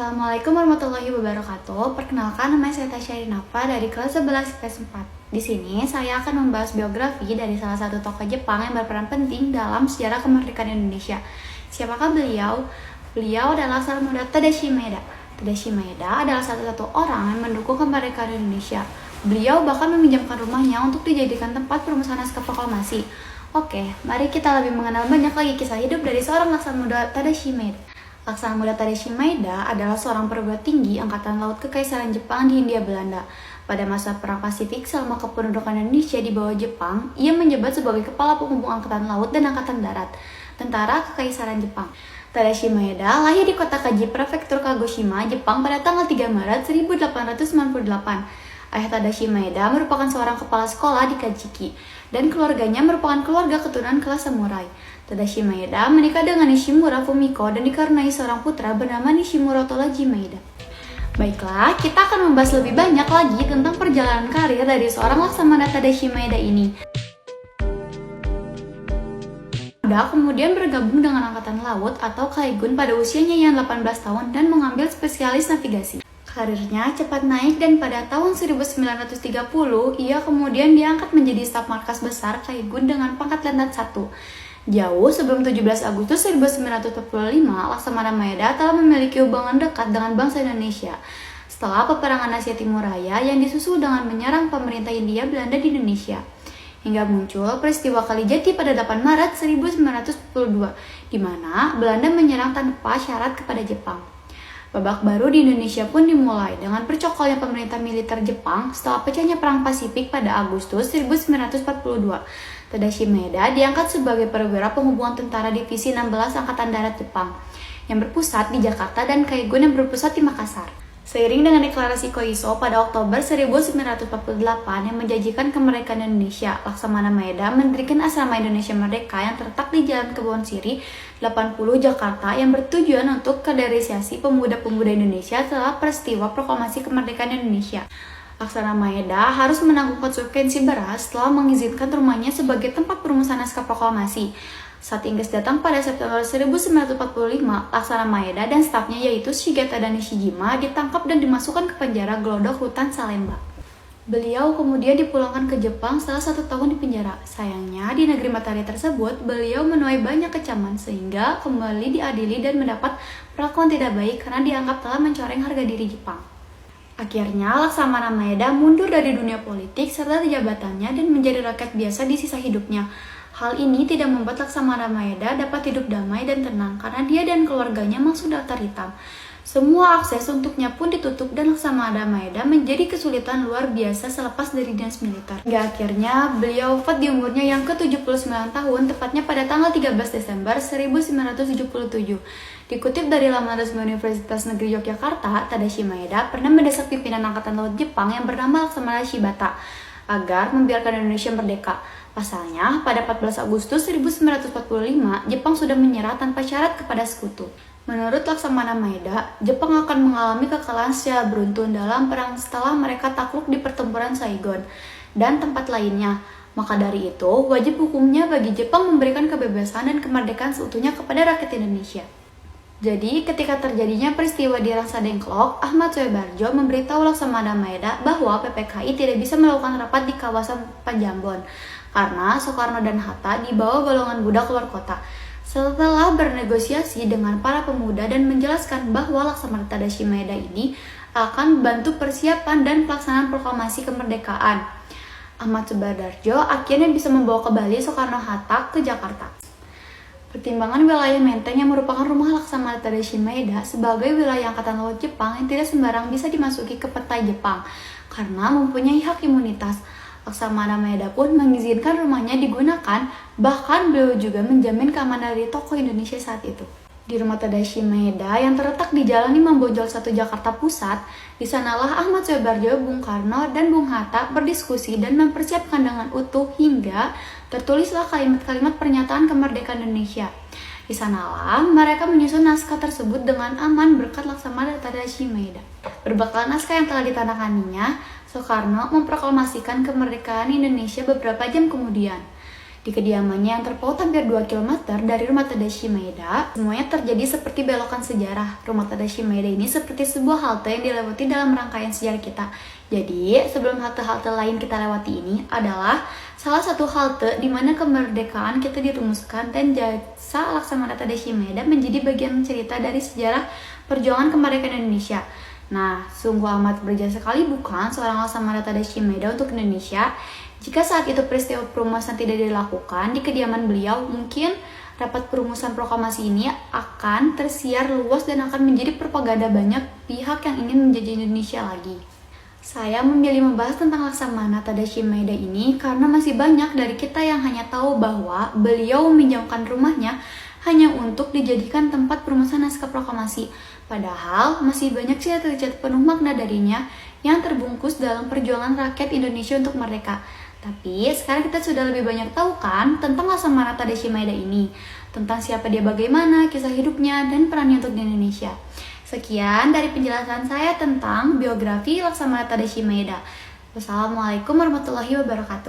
Assalamualaikum warahmatullahi wabarakatuh. Perkenalkan, nama saya Tasya Rinafa dari kelas 11 IPS 4. Di sini saya akan membahas biografi dari salah satu tokoh Jepang yang berperan penting dalam sejarah kemerdekaan Indonesia. Siapakah beliau? Beliau adalah Sang Muda Tadashi Maeda. Tadashi Maeda adalah satu-satu orang yang mendukung kemerdekaan Indonesia. Beliau bahkan meminjamkan rumahnya untuk dijadikan tempat perumusan naskah proklamasi. Oke, mari kita lebih mengenal banyak lagi kisah hidup dari seorang Laksamana Muda Tadashi Maeda. Laksamana Muda Tadashi Maeda adalah seorang perwira tinggi Angkatan Laut Kekaisaran Jepang di Hindia Belanda. Pada masa Perang Pasifik selama kependudukan Indonesia di bawah Jepang, ia menjabat sebagai Kepala Penghubung Angkatan Laut dan Angkatan Darat, Tentara Kekaisaran Jepang. Tadashi Maeda lahir di kota Kaji, Prefektur Kagoshima, Jepang pada tanggal 3 Maret 1898. Ayah Tadashi Maeda merupakan seorang kepala sekolah di Kajiki, dan keluarganya merupakan keluarga keturunan kelas samurai. Tadashi Maeda menikah dengan Nishimura Fumiko dan dikaruniai seorang putra bernama Nishimura Toraji Maeda. Baiklah, kita akan membahas lebih banyak lagi tentang perjalanan karir dari seorang Laksamana Tadashi Maeda ini. Kemudian bergabung dengan Angkatan Laut atau Kaigun pada usianya yang 18 tahun dan mengambil spesialis navigasi. Karirnya cepat naik dan pada tahun 1930 ia kemudian diangkat menjadi staf markas besar Kaigun dengan pangkat Letnan 1. Jauh sebelum 17 Agustus 1945, Laksamana Maeda telah memiliki hubungan dekat dengan bangsa Indonesia. Setelah peperangan Asia Timur Raya yang disusul dengan menyerang pemerintah Hindia Belanda di Indonesia. Hingga muncul peristiwa Kalijati pada 8 Maret 1942, di mana Belanda menyerang tanpa syarat kepada Jepang. Babak baru di Indonesia pun dimulai dengan percokolan pemerintah militer Jepang setelah pecahnya Perang Pasifik pada Agustus 1942. Tadashi Maeda diangkat sebagai perwira penghubungan tentara divisi 16 Angkatan Darat Jepang yang berpusat di Jakarta dan Kaigun yang berpusat di Makassar. Seiring dengan deklarasi Koiso pada Oktober 1948 yang menjanjikan kemerdekaan Indonesia, Laksamana Maeda mendirikan Asrama Indonesia Merdeka yang terletak di Jalan Kebon Siri 80 Jakarta yang bertujuan untuk kaderisasi pemuda-pemuda Indonesia setelah peristiwa proklamasi kemerdekaan Indonesia. Laksamana Maeda harus menanggung konsekuensi berat setelah mengizinkan rumahnya sebagai tempat perumusan naskah proklamasi. Saat Inggris datang pada September 1945, Laksamana Maeda dan stafnya yaitu Shigeta dan Nishijima ditangkap dan dimasukkan ke penjara Glodok Rutan Salemba. Beliau kemudian dipulangkan ke Jepang setelah 1 tahun di penjara. Sayangnya, di negeri matahari tersebut, beliau menuai banyak kecaman sehingga kembali diadili dan mendapat perlakuan tidak baik karena dianggap telah mencoreng harga diri Jepang. Akhirnya, Laksamana Maeda mundur dari dunia politik serta jabatannya dan menjadi rakyat biasa di sisa hidupnya. Hal ini tidak membuat Laksamana Maeda dapat hidup damai dan tenang karena dia dan keluarganya masuk daftar hitam. Semua akses untuknya pun ditutup dan Laksamana Maeda menjadi kesulitan luar biasa selepas dari dinas militer. Hingga akhirnya beliau wafat di umurnya yang ke-79 tahun, tepatnya pada tanggal 13 Desember 1977. Dikutip dari laman resmi Universitas Negeri Yogyakarta, Tadashi Maeda pernah mendesak pimpinan Angkatan Laut Jepang yang bernama Laksamana Shibata agar membiarkan Indonesia merdeka. Pasalnya, pada 14 Agustus 1945, Jepang sudah menyerah tanpa syarat kepada sekutu. Menurut Laksamana Maeda, Jepang akan mengalami kekalahan secara beruntun dalam perang setelah mereka takluk di pertempuran Saigon dan tempat lainnya. Maka dari itu, wajib hukumnya bagi Jepang memberikan kebebasan dan kemerdekaan seutuhnya kepada rakyat Indonesia. Jadi, ketika terjadinya peristiwa di Rangsa Dengklok, Ahmad Soebarjo memberitahu Laksamana Maeda bahwa PPKI tidak bisa melakukan rapat di kawasan Panjambon karena Soekarno dan Hatta dibawa golongan budak keluar kota. Setelah bernegosiasi dengan para pemuda dan menjelaskan bahwa Laksamana Tadashi Maeda ini akan membantu persiapan dan pelaksanaan proklamasi kemerdekaan, Ahmad Soebarjo akhirnya bisa membawa kembali Soekarno-Hatta ke Jakarta. Pertimbangan wilayah Menteng yang merupakan rumah Laksamana Tadashi Maeda sebagai wilayah Angkatan Laut Jepang yang tidak sembarang bisa dimasuki ke peta Jepang karena mempunyai hak imunitas. Laksamana Maeda pun mengizinkan rumahnya digunakan, bahkan beliau juga menjamin keamanan dari tokoh Indonesia saat itu. Di rumah Tadashi Maeda yang terletak di Jalan Imam Bonjol 1 Jakarta Pusat, di sanalah Ahmad Soebarjo, Bung Karno, dan Bung Hatta berdiskusi dan mempersiapkan dengan utuh hingga tertulislah kalimat-kalimat pernyataan kemerdekaan Indonesia. Di sanalah mereka menyusun naskah tersebut dengan aman berkat Laksamana Tadashi Maeda. Berbekal naskah yang telah ditandatanganinya, Soekarno memproklamasikan kemerdekaan Indonesia beberapa jam kemudian. Di kediamannya yang terpaut hampir 2 km dari rumah Tadashi Maeda, semuanya terjadi seperti belokan sejarah. Rumah Tadashi Maeda ini seperti sebuah halte yang dilewati dalam rangkaian sejarah kita. Jadi, sebelum halte-halte lain kita lewati ini adalah salah satu halte di mana kemerdekaan kita dirumuskan dan jasa Laksamana Tadashi Maeda menjadi bagian cerita dari sejarah perjuangan kemerdekaan Indonesia. Nah, sungguh amat berjasa sekali bukan seorang Laksamana Tadashi Maeda untuk Indonesia. Jika saat itu peristiwa perumusan tidak dilakukan di kediaman beliau, mungkin rapat perumusan proklamasi ini akan tersiar luas dan akan menjadi propaganda banyak pihak yang ingin menjajah Indonesia lagi. Saya memilih membahas tentang Laksamana Tadashi Maeda ini karena masih banyak dari kita yang hanya tahu bahwa beliau meminjamkan rumahnya hanya untuk dijadikan tempat perumusan naskah proklamasi. Padahal masih banyak cerita-cerita penuh makna darinya yang terbungkus dalam perjuangan rakyat Indonesia untuk merdeka. Tapi sekarang kita sudah lebih banyak tahu kan tentang Laksamana Tadashi Maeda ini, tentang siapa dia, bagaimana kisah hidupnya, dan perannya untuk di Indonesia. Sekian dari penjelasan saya tentang biografi Laksamana Tadashi Maeda. Wassalamualaikum warahmatullahi wabarakatuh.